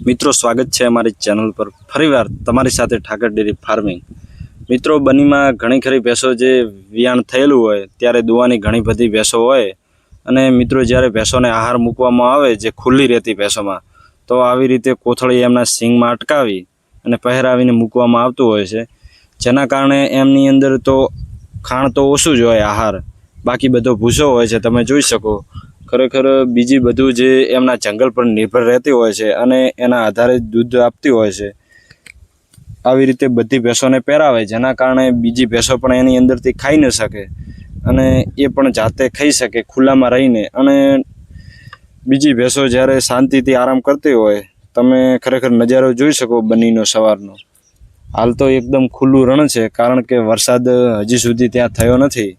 મિત્રો સ્વાગત છે અમારી ચેનલ પર ફરીવાર તમારી સાથે ઠાકર ડેરી ફાર્મિંગ। મિત્રો બનીમાં ઘણી ખરી ભેંસો જે વિયાણ થયેલું હોય ત્યારે દુવાની ઘણી બધી ભેંસો હોય અને મિત્રો જ્યારે ભેંસોને આહાર મૂકવામાં આવે જે ખુલ્લી રહેતી ભેંસોમાં તો આવી રીતે કોથળી એમના સિંગમાં અટકાવી અને પહેરાવીને મૂકવામાં આવતું હોય છે, જેના કારણે એમની અંદર તો ખાણ તો ઓછું જ હોય આહાર, બાકી બધો ભૂસો હોય છે। તમે જોઈ શકો ખરેખર બીજી બધું જે એમના જંગલ પર નિર્ભર રહેતી હોય છે અને એના આધારે દૂધ આપતી હોય છે। આવી રીતે બધી ભેંસોને પહેરાવે જેના કારણે બીજી ભેંસો પણ એની અંદરથી ખાઈ ન શકે અને એ પણ જાતે ખાઈ શકે ખુલ્લામાં રહીને। અને બીજી ભેંસો જ્યારે શાંતિથી આરામ કરતી હોય તમે ખરેખર નજારો જોઈ શકો બનીનો સવારનો। હાલ તો એકદમ ખુલ્લું રણ છે કારણ કે વરસાદ હજી સુધી ત્યાં થયો નથી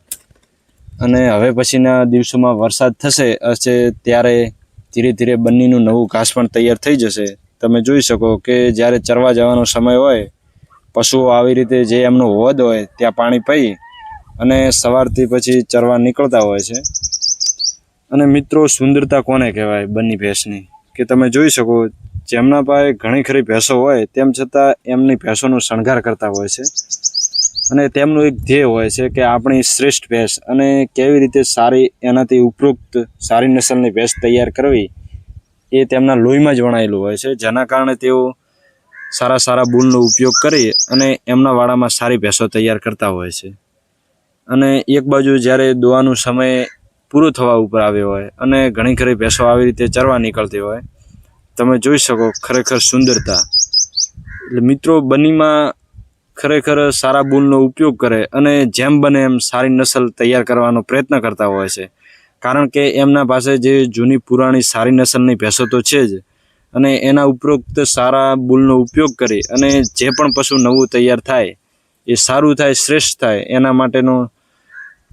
અને હવે પછીના દિવસોમાં વરસાદ થશે ત્યારે ધીરે ધીરે બન્નીનું નવું ઘાસ પણ તૈયાર થઈ જશે। તમે જોઈ શકો કે જ્યારે ચરવા જવાનો સમય હોય પશુઓ આવી રીતે જે એમનો વધ હોય ત્યાં પાણી પી અને સવારથી પછી ચરવા નીકળતા હોય છે। અને મિત્રો સુંદરતા કોને કહેવાય બન્ની ભેંસની કે તમે જોઈ શકો જેમના પાસે ઘણી ખરી ભેંસો હોય તેમ છતાં એમની ભેંસોનો શણગાર કરતા હોય છે અને તેમનું એક ધ્યેય હોય છે કે આપણી શ્રેષ્ઠ ભેંસ અને કેવી રીતે સારી એનાથી ઉપરોક્ત સારી નસલની ભેંસ તૈયાર કરવી એ તેમના લોહીમાં જ વણાયેલું હોય છે, જેના કારણે તેઓ સારા બૂલનો ઉપયોગ કરી અને એમના વાડામાં સારી ભેંસો તૈયાર કરતા હોય છે। અને એક બાજુ જ્યારે દોવાનો સમય પૂરો થવા ઉપર આવ્યો હોય અને ઘણી ખરી ભેંસો આવી રીતે ચરવા નીકળતી હોય તમે જોઈ શકો ખરેખર સુંદરતા। એટલે મિત્રો બનીમાં ખરેખર સારા બૂલનો ઉપયોગ કરે અને જેમ બને એમ સારી નસલ તૈયાર કરવાનો પ્રયત્ન કરતા હોય છે, કારણ કે એમના પાસે જે જૂની પુરાણી સારી નસલની ભેંસો તો છે જ અને એના ઉપરોક્ત સારા બૂલનો ઉપયોગ કરી અને જે પણ પશુ નવું તૈયાર થાય એ સારું થાય, શ્રેષ્ઠ થાય એના માટેનો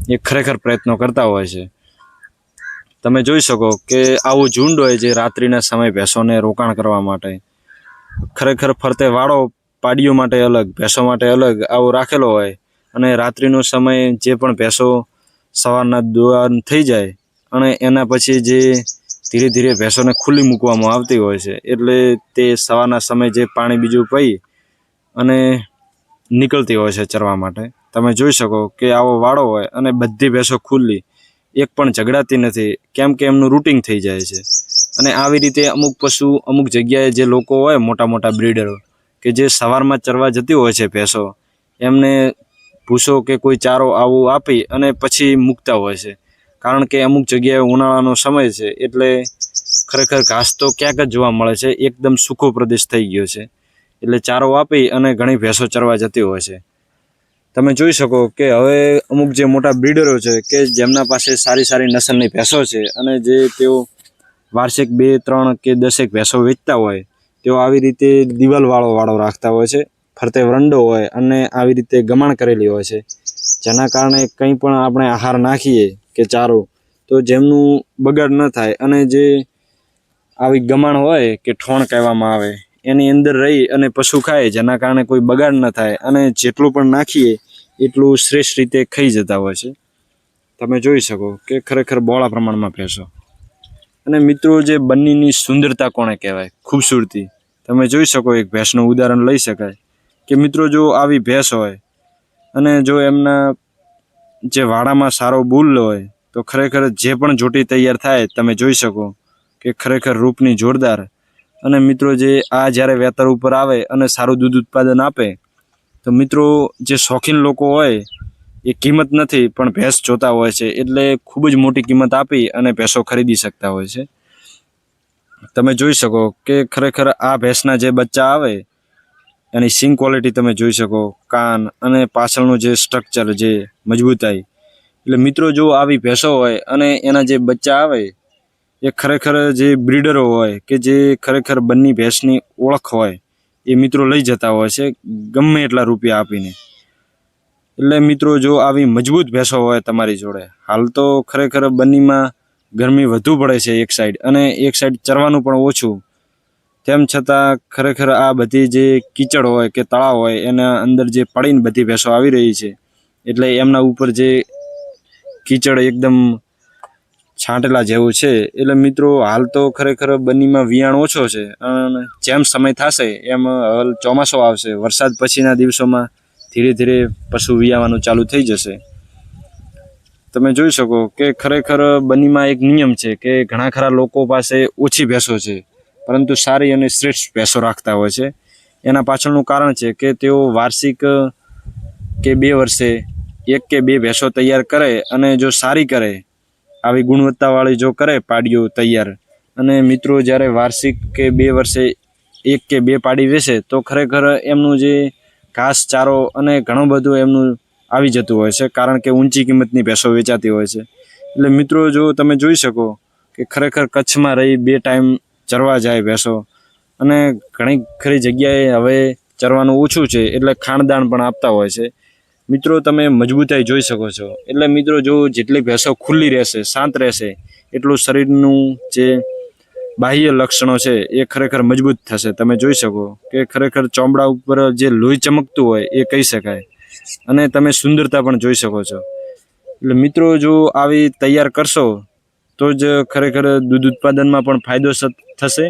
એ ખરેખર પ્રયત્નો કરતા હોય છે। તમે જોઈ શકો કે આવું ઝુંડ હોય જે રાત્રિના સમયે ભેંસોને રોકાણ કરવા માટે ખરેખર ફરતે વાળો પાડીઓ માટે અલગ, ભેંસો માટે અલગ આવો રાખેલો હોય અને રાત્રિનો સમય જે પણ ભેંસો સવારના દોવાન થઈ જાય અને એના પછી જે ધીરે ધીરે ભેંસોને ખુલ્લી મૂકવામાં આવતી હોય છે, એટલે તે સવારના સમયે જે પાણી બીજું પી અને નીકળતી હોય છે ચરવા માટે। તમે જોઈ શકો કે આવો વાળો હોય અને બધી ભેંસો ખુલ્લી, એક પણ ઝઘડાતી નથી કેમ કે એમનું રૂટિંગ થઈ જાય છે। અને આવી રીતે અમુક પશુ અમુક જગ્યાએ જે લોકો હોય મોટા બ્રીડરો કે જે સવારમાં ચરવા જતી હોય છે ભેંસો એમને ભૂસો કે કોઈ ચારો આવું આપી અને પછી મૂકતા હોય છે, કારણ કે અમુક જગ્યાએ ઉનાળાનો સમય છે એટલે ખરેખર ઘાસ તો ક્યાંક જ જોવા મળે છે, એકદમ સૂકો પ્રદેશ થઈ ગયો છે એટલે ચારો આપી અને ઘણી ભેંસો ચરવા જતી હોય છે। તમે જોઈ શકો કે હવે અમુક જે મોટા બ્રીડરો છે કે જેમના પાસે સારી નસલની ભેંસો છે અને જે તેઓ વાર્ષિક 2, 3 કે 10 ભેંસો વેચતા હોય તેઓ આવી રીતે દિવાલ વાળો રાખતા હોય છે, ફરતે વરંડો હોય અને આવી રીતે ગમાણ કરેલી હોય છે, જેના કારણે કંઈ પણ આપણે આહાર નાખીએ કે ચારો તો જેમનું બગાડ ન થાય અને જે આવી ગમાણ હોય કે ઠોણ કહેવામાં આવે એની અંદર રહી અને પશુ ખાય જેના કારણે કોઈ બગાડ ન થાય અને જેટલું પણ નાખીએ એટલું શ્રેષ્ઠ રીતે ખાઈ જતા હોય છે। તમે જોઈ શકો કે ખરેખર બહોળા પ્રમાણમાં ભેંસો। અને મિત્રો જે બન્નીની સુંદરતા કોને કહેવાય, ખૂબસૂરતી, તમે જોઈ શકો એક ભેંસનું ઉદાહરણ લઈ શકાય કે મિત્રો જો આવી ભેંસ હોય અને જો એમના જે વાડામાં સારો બૂલ હોય તો ખરેખર જે પણ જોટી તૈયાર થાય તમે જોઈ શકો કે ખરેખર રૂપની જોરદાર। અને મિત્રો જે આ જ્યારે વેતર ઉપર આવે અને સારું દૂધ ઉત્પાદન આપે તો મિત્રો જે શોખીન લોકો હોય એ કિંમત નથી પણ ભેંસ જોતા હોય છે એટલે ખૂબ જ મોટી કિંમત આપી અને ભેંસો ખરીદી શકતા હોય છે। તમે જોઈ શકો કે ખરેખર આ ભેંસના જે બચ્ચા આવે એની સિંગ ક્વોલિટી તમે જોઈ શકો, કાન અને પાછળનું જે સ્ટ્રક્ચર જે મજબૂતાઈ, એટલે મિત્રો જો આવી ભેંસો હોય અને એના જે બચ્ચા આવે એ ખરેખર જે બ્રીડરો હોય કે જે ખરેખર બન્ની ભેંસની ઓળખ હોય એ મિત્રો લઈ જતા હોય છે ગમે એટલા રૂપિયા આપીને। એટલે મિત્રો જો આવી મજબૂત ભેંસો હોય તમારી જોડે, હાલ તો ખરેખર બન્નીમાં ગરમી વધુ પડે છે એક સાઈડ અને એક સાઈડ ચરવાનું પણ ઓછું, તેમ છતાં ખરેખર આ બધી જે કીચડ હોય કે તળાવ હોય એના અંદર જે પડીને બધી ભેંસો આવી રહી છે એટલે એમના ઉપર જે કીચડ એકદમ છાંટેલા જેવું છે. એટલે મિત્રો હાલ તો ખરેખર બન્નીમાં વિયાણ ઓછો છે અને જેમ સમય થશે એમ હાલ ચોમાસો આવશે, વરસાદ પછીના દિવસોમાં ધીરે ધીરે પશુ વિયાવાનું ચાલુ થઈ જશે. તમે જોઈ શકો કે ખરેખર બન્નીમાં એક નિયમ છે કે ઘણા ખરા લોકો પાસે ઓછી ભેંસો છે પરંતુ સારી અને શ્રેષ્ઠ ભેંસો રાખતા હોય છે. એના પાછળનું કારણ છે કે તેઓ વાર્ષિક કે 2 વર્ષે 1 કે 2 ભેંસો તૈયાર કરે અને જો સારી કરે, આવી ગુણવત્તાવાળી જો કરે પાડીઓ તૈયાર, અને મિત્રો જ્યારે વાર્ષિક કે 2 વર્ષે 1 કે 2 પાડી વેચે તો ખરેખર એમનું જે ઘાસ ચારો અને ઘણું બધું એમનું આવી જતું હોય છે, કારણ કે ઊંચી કિંમતની ભેંસો વેચાતી હોય છે. એટલે મિત્રો જો તમે જોઈ શકો કે ખરેખર કચ્છમાં રહી 2 ટાઈમ ચરવા જાય ભેંસો, અને ઘણી ખરી જગ્યાએ હવે ચરવાનું ઓછું છે એટલે ખાણદાણ પણ આપતા હોય છે. મિત્રો તમે મજબૂતાઈ જોઈ શકો છો. એટલે મિત્રો જો જેટલી ભેંસો ખુલ્લી રહેશે, શાંત રહેશે, એટલું શરીરનું જે બાહ્ય લક્ષણો છે એ ખરેખર મજબૂત થશે. તમે જોઈ શકો કે ખરેખર ચામડા ઉપર જે લોહી ચમકતું હોય એ કહી શકાય, અને તમે સુંદરતા પણ જોઈ શકો છો. એટલે મિત્રો જો આવી તૈયાર કરશો તો જ ખરેખર દૂધ ઉત્પાદનમાં પણ ફાયદો થશે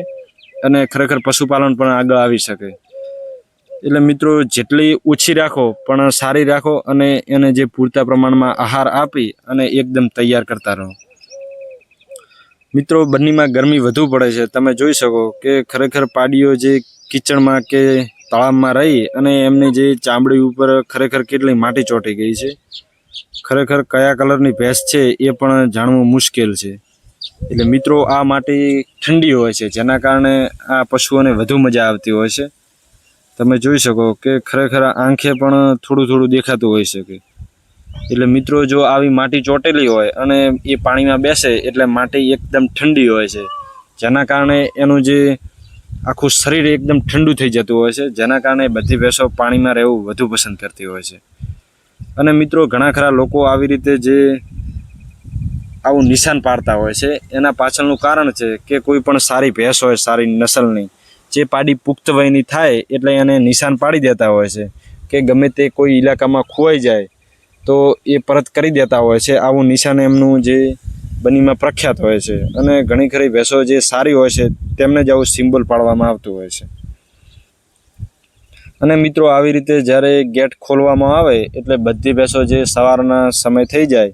અને ખરેખર પશુપાલન પણ આગળ આવી શકે. એટલે મિત્રો જેટલી ઓછી રાખો પણ સારી રાખો, અને એને જે પૂરતા પ્રમાણમાં આહાર આપી અને એકદમ તૈયાર કરતા રહો. મિત્રો બન્નીમાં ગરમી વધુ પડે છે. તમે જોઈ શકો કે ખરેખર પાડીઓ જે કિચડમાં કે તળાવમાં રહી અને એમની જે ચામડી ઉપર ખરેખર કેટલી માટી ચોંટી ગઈ છે. ખરેખર કયા કલરની ભેંસ છે એ પણ જાણવું મુશ્કેલ છે. એટલે મિત્રો આ માટી ઠંડી હોય છે, જેના કારણે આ પશુઓને વધુ મજા આવતી હોય છે. તમે જોઈ શકો કે ખરેખર આંખે પણ થોડું થોડું દેખાતું હોઈ શકે. એટલે મિત્રો જો આવી માટી ચોટેલી હોય અને એ પાણીમાં બેસે એટલે માટી એકદમ ઠંડી હોય છે, જેના કારણે એનું જે આખું શરીર એકદમ ઠંડુ થઈ જતું હોય છે, જેના કારણે બધી ભેંસો પાણીમાં રહેવું વધુ પસંદ કરતી હોય છે. અને મિત્રો ઘણા ખરા લોકો આવી રીતે જે આવું નિશાન પાડતા હોય છે એના પાછળનું કારણ છે કે કોઈ પણ સારી ભેંસ હોય, સારી નસલની, જે પાડી પુખ્ત વયની થાય એટલે એને નિશાન પાડી દેતા હોય છે કે ગમે તે કોઈ ઇલાકામાં ખોવાઈ જાય તો એ પરત કરી દેતા હોય છે. આવું નિશાન એમનું જે બન્નીમાં પ્રખ્યાત હોય છે, અને ઘણી ખરી ભેંસો જે સારી હોય છે તેમને જ આવું સિમ્બોલ પાડવામાં આવતું હોય છે. અને મિત્રો આવી રીતે જ્યારે ગેટ ખોલવામાં આવે એટલે બધી ભેંસો જે સવારના સમય થઈ જાય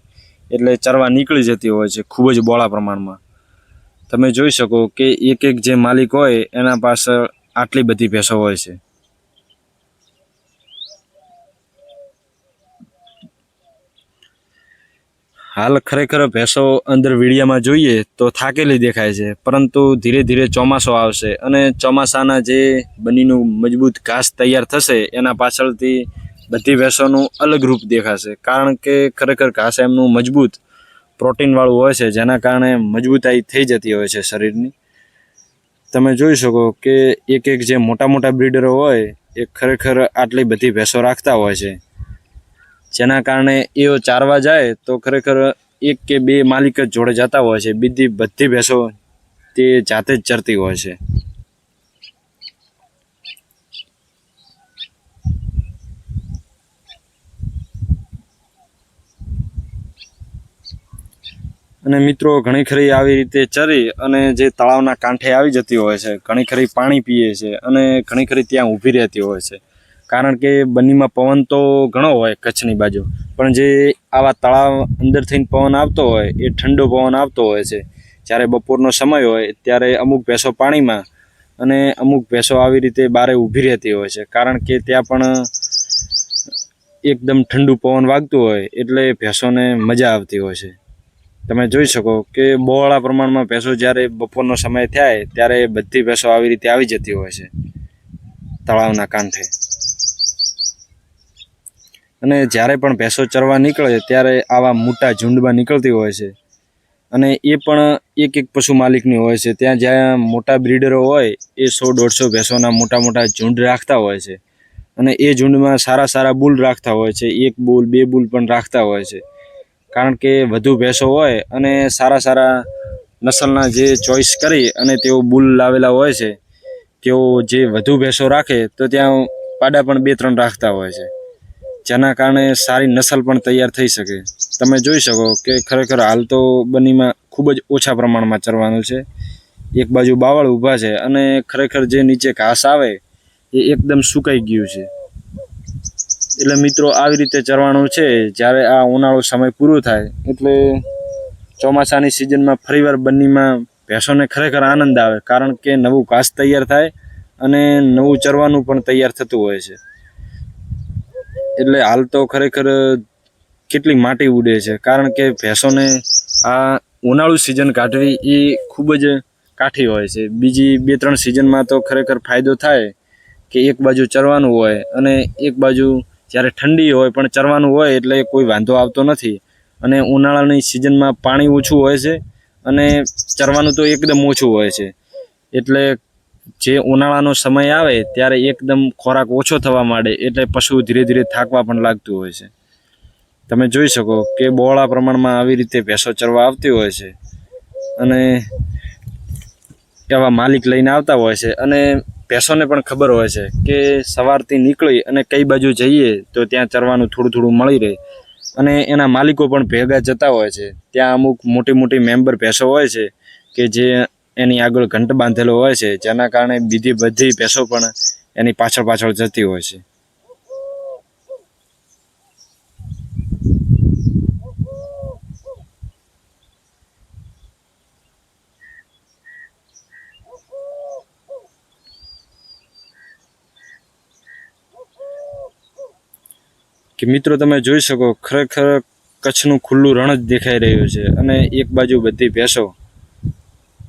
એટલે ચરવા નીકળી જતી હોય છે ખૂબ જ બહોળા પ્રમાણમાં. તમે જોઈ શકો કે એક એક જે માલિક હોય એના પાસે આટલી બધી ભેંસો હોય છે. હાલ ખરેખર ભેંસો અંદર વિડીયામાં જોઈએ તો થાકેલી દેખાય છે, પરંતુ ધીરે ધીરે ચોમાસો આવશે અને ચોમાસાના જે બન્નીનું મજબૂત ઘાસ તૈયાર થશે એના પાછળથી બધી ભેંસોનું અલગ રૂપ દેખાશે, કારણ કે ખરેખર ઘાસ એમનું મજબૂત પ્રોટીનવાળું હોય છે, જેના કારણે મજબૂતાઈ થઈ જતી હોય છે શરીરની. તમે જોઈ શકો કે એક એક જે મોટા મોટા બ્રીડરો હોય એ ખરેખર આટલી બધી ભેંસો રાખતા હોય છે, જેના કારણે એઓ ચારવા જાય તો ખરેખર 1 કે 2 માલિક જ જોડે જતા હોય છે, બીજી બધી ભેંસો તે જાતે જ ચરતી હોય છે. અને મિત્રો ઘણી ખરી આવી રીતે ચરી અને જે તળાવના કાંઠે આવી જતી હોય છે, ઘણી ખરી પાણી પીએ છે અને ઘણી ખરી ત્યાં ઊભી રહેતી હોય છે, કારણ કે બન્નીમાં પવન તો ઘણો હોય કચ્છની બાજુ, પણ જે આવા તળાવ અંદર થઈને પવન આવતો હોય એ ઠંડો પવન આવતો હોય છે. જ્યારે બપોરનો સમય હોય ત્યારે અમુક ભેંસો પાણીમાં અને અમુક ભેંસો આવી રીતે બારે ઊભી રહેતી હોય છે, કારણ કે ત્યાં પણ એકદમ ઠંડુ પવન વાગતું હોય એટલે ભેંસોને મજા આવતી હોય છે. તમે જોઈ શકો કે બહોળા પ્રમાણમાં ભેંસો જ્યારે બપોરનો સમય થાય ત્યારે બધી ભેંસો આવી રીતે આવી જતી હોય છે તળાવના કાંઠે. અને જ્યારે પણ ભેંસો ચરવા નીકળે ત્યારે આવા મોટા ઝુંડમાં નીકળતી હોય છે, અને એ પણ એક એક પશુ માલિકની હોય છે. ત્યાં જ્યાં મોટા બ્રીડરો હોય એ 100-150 ભેંસોના મોટા મોટા ઝુંડ રાખતા હોય છે, અને એ ઝુંડમાં સારા સારા બુલ રાખતા હોય છે, 1 બુલ 2 બુલ પણ રાખતા હોય છે, કારણ કે વધુ ભેંસો હોય અને સારા સારા નસલના જે ચોઈસ કરી અને તેઓ બુલ લાવેલા હોય છે, તેઓ જે વધુ ભેંસો રાખે તો ત્યાં પાડા પણ 2-3 રાખતા હોય છે, જેના કારણે સારી નસલ પણ તૈયાર થઈ શકે. તમે જોઈ શકો કે ખરેખર હાલ તો બન્નીમાં ખૂબ જ ઓછા પ્રમાણમાં ચરવાનું છે. એક બાજુ બાવળ ઊભા છે અને ખરેખર જે નીચે ઘાસ આવે એ એકદમ સુકાઈ ગયું છે. એટલે મિત્રો આવી રીતે ચરવાનું છે. જ્યારે આ ઉનાળો સમય પૂરો થાય એટલે ચોમાસાની સિઝનમાં ફરીવાર બન્નીમાં ભેંસોને ખરેખર આનંદ આવે, કારણ કે નવું ઘાસ તૈયાર થાય અને નવું ચરવાનું પણ તૈયાર થતું હોય છે. એટલે હાલ તો ખરેખર કેટલી માટી ઉડે છે, કારણ કે ભેંસોને આ ઉનાળુ સિઝન કાઢવી એ ખૂબ જ કાઠી હોય છે. બીજી 2-3 સિઝનમાં તો ખરેખર ફાયદો થાય કે એક બાજુ ચરવાનું હોય અને એક બાજુ જ્યારે ઠંડી હોય પણ ચરવાનું હોય, એટલે કોઈ વાંધો આવતો નથી. અને ઉનાળાની સિઝનમાં પાણી ઓછું હોય છે અને ચરવાનું તો એકદમ ઓછું હોય છે. એટલે જે ઉનાળાનો સમય આવે ત્યારે એકદમ ખોરાક ઓછો થવા માંડે એટલે પશુ ધીરે ધીરે થાકવા પણ લાગતું હોય છે. તમે જોઈ શકો કે બહોળા પ્રમાણમાં આવી રીતે ભેંસો ચરવા આવતી હોય છે અને એવા માલિક લઈને આવતા હોય છે. અને ભેંસોને પણ ખબર હોય છે કે સવારથી નીકળી અને કઈ બાજુ જઈએ તો ત્યાં ચરવાનું થોડું થોડું મળી રહે. અને એના માલિકો પણ ભેગા જતા હોય છે. ત્યાં અમુક મોટી મોટી મેમ્બર ભેંસો હોય છે કે જે એની આગળ ઘંટ બાંધેલો હોય છે, જેના કારણે બીજી બધી ભેંસો પણ એની પાછળ પાછળ જતી હોય છે. કે મિત્રો તમે જોઈ શકો ખરેખર કચ્છનું ખુલ્લું રણ જ દેખાઈ રહ્યું છે અને એક બાજુ બધી ભેંસો.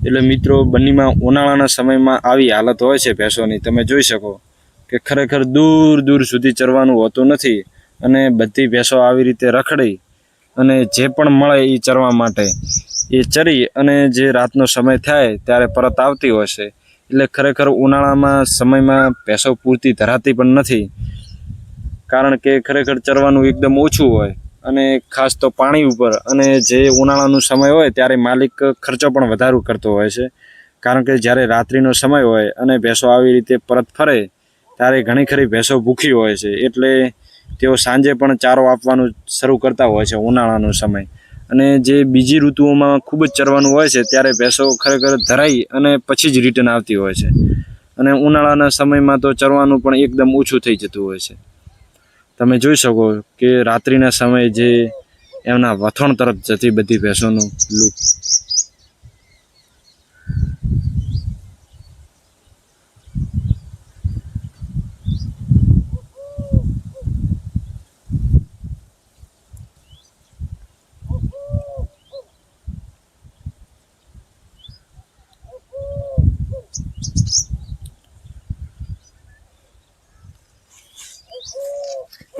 એટલે મિત્રો બન્નીમાં ઉનાળાના સમયમાં આવી હાલત હોય છે ભેંસોની. તમે જોઈ શકો કે ખરેખર દૂર દૂર સુધી ચરવાનું હોતું નથી અને બધી ભેંસો આવી રીતે રખડી અને જે પણ મળે એ ચરવા માટે એ ચરી અને જે રાતનો સમય થાય ત્યારે પરત આવતી હોય છે. એટલે ખરેખર ઉનાળામાં સમયમાં ભેંસો પૂરતી ધરાતી પણ નથી, કારણ કે ખરેખર ચરવાનું એકદમ ઓછું હોય અને ખાસ તો પાણી ઉપર. અને જે ઉનાળાનો સમય હોય ત્યારે માલિક ખર્ચો પણ વધારો કરતો હોય છે, કારણ કે જ્યારે રાત્રિનો સમય હોય અને ભેંસો આવી રીતે પરત ફરે ત્યારે ઘણી ખરી ભેંસો ભૂખી હોય છે. એટલે તેઓ સાંજે પણ ચારો આપવાનું શરૂ કરતા હોય છે ઉનાળાનો સમય. અને જે બીજી ઋતુઓમાં ખૂબ જ ચરવાનું હોય છે ત્યારે ભેંસો ખરેખર ધરાઈ અને પછી જ રિટર્ન આવતી હોય છે. અને ઉનાળાના સમયમાં તો ચરવાનું પણ એકદમ ઓછું થઈ જતું હોય છે. તમે જોઈ શકો કે રાત્રિના સમયે જે એમના વથણ તરફ જતી બધી ભેંસોનું લુક.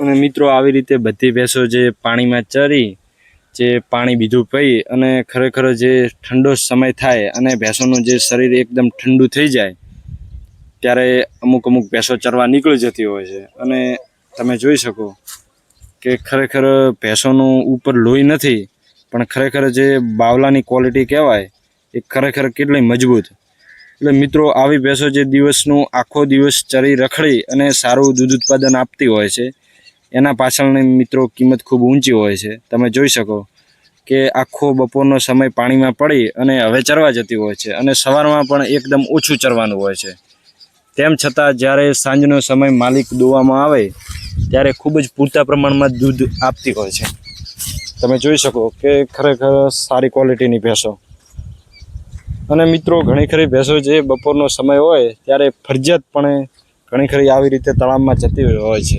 અને મિત્રો આવી રીતે બધી ભેંસો જે પાણીમાં ચરી, જે પાણી બીજું પી અને ખરેખર જે ઠંડો સમય થાય અને ભેંસોનું જે શરીર એકદમ ઠંડુ થઈ જાય ત્યારે અમુક અમુક ભેંસો ચરવા નીકળી જતી હોય છે. અને તમે જોઈ શકો કે ખરેખર ભેંસોનું ઉપર લોહી નથી, પણ ખરેખર જે બાવલાની ક્વોલિટી કહેવાય એ ખરેખર કેટલી મજબૂત. એટલે મિત્રો આવી ભેંસો જે દિવસનું આખો દિવસ ચરી રખડી અને સારું દૂધ ઉત્પાદન આપતી હોય છે, એના પાછળની મિત્રો કિંમત ખૂબ ઊંચી હોય છે. તમે જોઈ શકો કે આખો બપોરનો સમય પાણીમાં પડી અને હવે ચરવા જતી હોય છે અને સવારમાં પણ એકદમ ઓછું ચરવાનું હોય છે. તેમ છતાં જ્યારે સાંજનો સમય માલિક દોવામાં આવે ત્યારે ખૂબ જ પૂરતા પ્રમાણમાં દૂધ આપતી હોય છે. તમે જોઈ શકો કે ખરેખર સારી ક્વોલિટીની ભેંસો. અને મિત્રો ઘણી ખરી ભેંસો જે બપોરનો સમય હોય ત્યારે ફરજિયાતપણે ઘણી ખરી આવી રીતે તળાવમાં જતી હોય છે,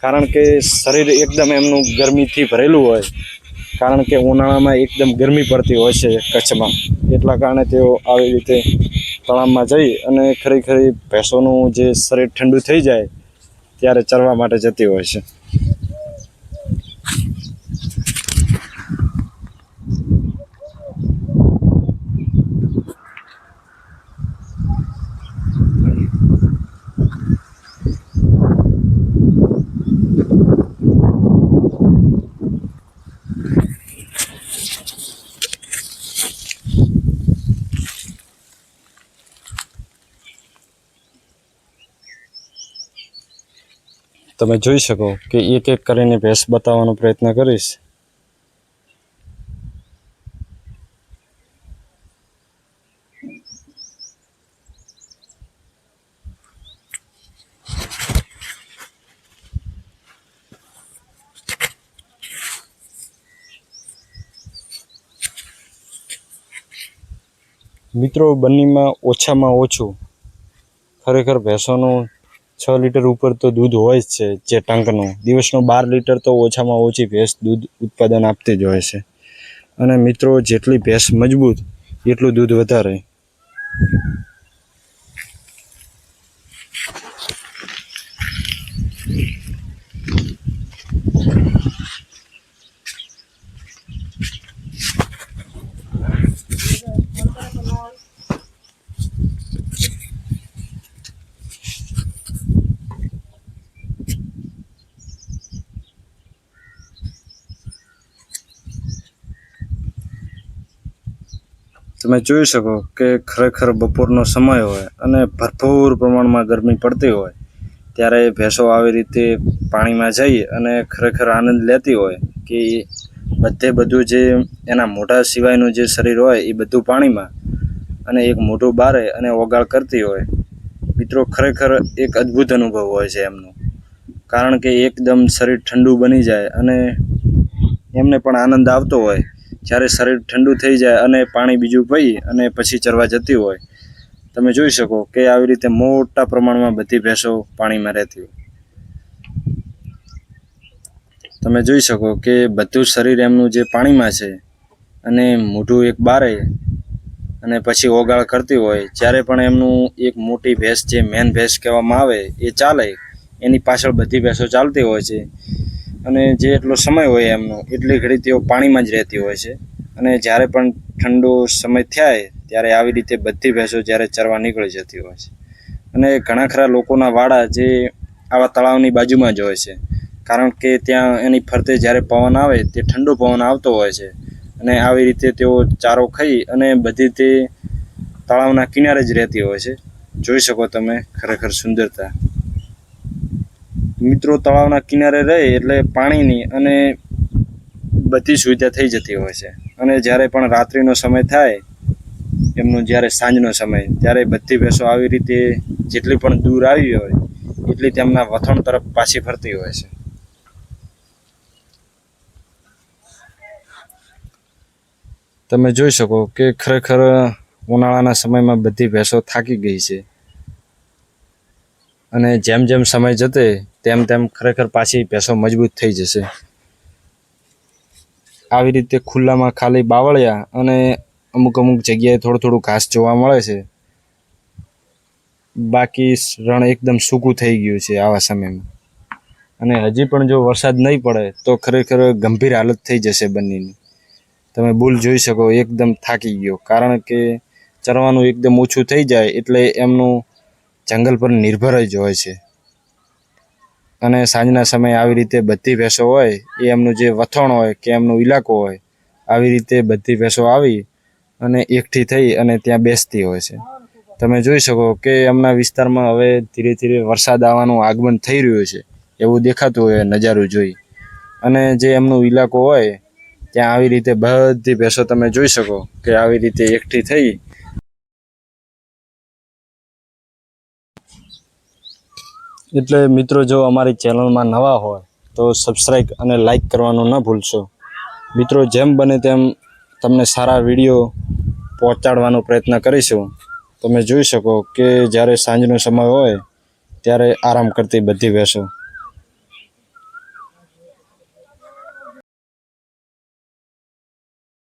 કારણ કે શરીર એકદમ એમનું ગરમીથી ભરેલું હોય, કારણ કે ઉનાળામાં એકદમ ગરમી પડતી હોય છે કચ્છમાં. એટલા કારણે તેઓ આવી રીતે તળાવમાં જઈ અને ખરી ખરી ભેંસોનું જે શરીર ઠંડુ થઈ જાય ત્યારે ચરવા માટે જતી હોય છે. તમે જોઈ શકો કે એક એક કરીને ભેંસ બતાવવાનો પ્રયત્ન કરીશ. મિત્રો બંનેમાં ઓછામાં ઓછું ખરેખર ભેંસોનું 6 લીટર ઉપર તો દૂધ હોય જ છે, જે ટંકનું. દિવસનું 12 લીટર તો ઓછામાં ઓછી ભેંસ દૂધ ઉત્પાદન આપતી જ હોય છે. અને મિત્રો જેટલી ભેંસ મજબૂત એટલું દૂધ વધારે. તમે જોઈ શકો કે ખરેખર બપોરનો સમય હોય અને ભરપૂર પ્રમાણમાં ગરમી પડતી હોય ત્યારે ભેંસો આવી રીતે પાણીમાં જઈ અને ખરેખર આનંદ લેતી હોય કે બધે બધું જે એના મોઢા સિવાયનું જે શરીર હોય એ બધું પાણીમાં અને એક મોઢું બારે અને ઓગાળ કરતી હોય. મિત્રો ખરેખર એક અદ્ભુત અનુભવ હોય છે એમનો, કારણ કે એકદમ શરીર ઠંડુ બની જાય અને એમને પણ આનંદ આવતો હોય. જ્યારે શરીર ઠંડુ થઈ જાય અને પાણી બીજું પી અને પછી ચરવા જતી હોય, તમે જોઈ શકો કે આવી રીતે મોટા પ્રમાણમાં બધી ભેંસો પાણીમાં રહેતી હોય. તમે જોઈ શકો કે બધું શરીર એમનું જે પાણીમાં છે અને મોઢું એક બારે અને પછી ઓગાળ કરતી હોય. જ્યારે પણ એમનું એક મોટી ભેંસ જે મેન ભેંસ કહેવામાં આવે એ ચાલે, એની પાછળ બધી ભેંસો ચાલતી હોય છે. અને જે એટલો સમય હોય એમનો એટલી ઘડી તેઓ પાણીમાં જ રહેતી હોય છે. અને જ્યારે પણ ઠંડો સમય થાય ત્યારે આવી રીતે બધી ભેંસો જ્યારે ચરવા નીકળી જતી હોય છે. અને ઘણા ખરા લોકોના વાડા જે આવા તળાવની બાજુમાં જ હોય છે, કારણ કે ત્યાં એની ફરતે જ્યારે પવન આવે તે ઠંડો પવન આવતો હોય છે. અને આવી રીતે તેઓ ચારો ખાઈ અને બધી તે તળાવના કિનારે જ રહેતી હોય છે. જોઈ શકો તમે ખરેખર સુંદરતા. મિત્રો તળાવના કિનારે રહે એટલે પાણીની અને બધી સુવિધા થઈ જતી હોય છે. અને જ્યારે પણ રાત્રિનો સમય થાય એમનો, જ્યારે સાંજનો સમય, ત્યારે બધી ભેંસો આવી રીતે જેટલી પણ દૂર આવી હોય એટલી તેમના વથણ તરફ પાછી ફરતી હોય છે. તમે જોઈ શકો કે ખરેખર ઉનાળાના સમયમાં બધી ભેંસો થાકી ગઈ છે અને જેમ જેમ સમય જતે તેમ તેમ ખરેખર પાછી ભેંસો મજબૂત થઈ જશે. આવી રીતે ખુલ્લામાં ખાલી બાવળિયા અને અમુક અમુક જગ્યાએ થોડું થોડું ઘાસ જોવા મળે છે. બાકી રણ એકદમ સૂકું થઈ ગયું છે આવા સમયમાં. અને હજી પણ જો વરસાદ નહીં પડે તો ખરેખર ગંભીર હાલત થઈ જશે બંનેની. તમે બુલ જોઈ શકો એકદમ થાકી ગયો, કારણ કે ચરવાનું એકદમ ઓછું થઈ જાય એટલે એમનું જંગલ પર નિર્ભર જ હોય છે. અને સાંજના સમયે આવી રીતે બધી ભેંસો હોય એ એમનું જે વથણ હોય કે એમનો ઇલાકો હોય, આવી રીતે બધી ભેંસો આવી અને એકઠી થઈ અને ત્યાં બેસતી હોય છે. તમે જોઈ શકો કે એમના વિસ્તારમાં હવે ધીરે ધીરે વરસાદ આવવાનું આગમન થઈ રહ્યું છે એવું દેખાતું હોય નજારું જોઈ. અને જે એમનો ઇલાકો હોય ત્યાં આવી રીતે બધી ભેંસો તમે જોઈ શકો કે આવી રીતે એકઠી થઈ. એટલે મિત્રો જો અમારી ચેનલમાં નવા હોય તો સબસ્ક્રાઈબ અને લાઈક કરવાનું ન ભૂલશો. મિત્રો જેમ બને તેમ તમને સારા વિડીયો પહોંચાડવાનો પ્રયત્ન કરીશું. તમે જોઈ શકો કે જ્યારે સાંજનો સમય હોય ત્યારે આરામ કરતી બધી ભેંસો.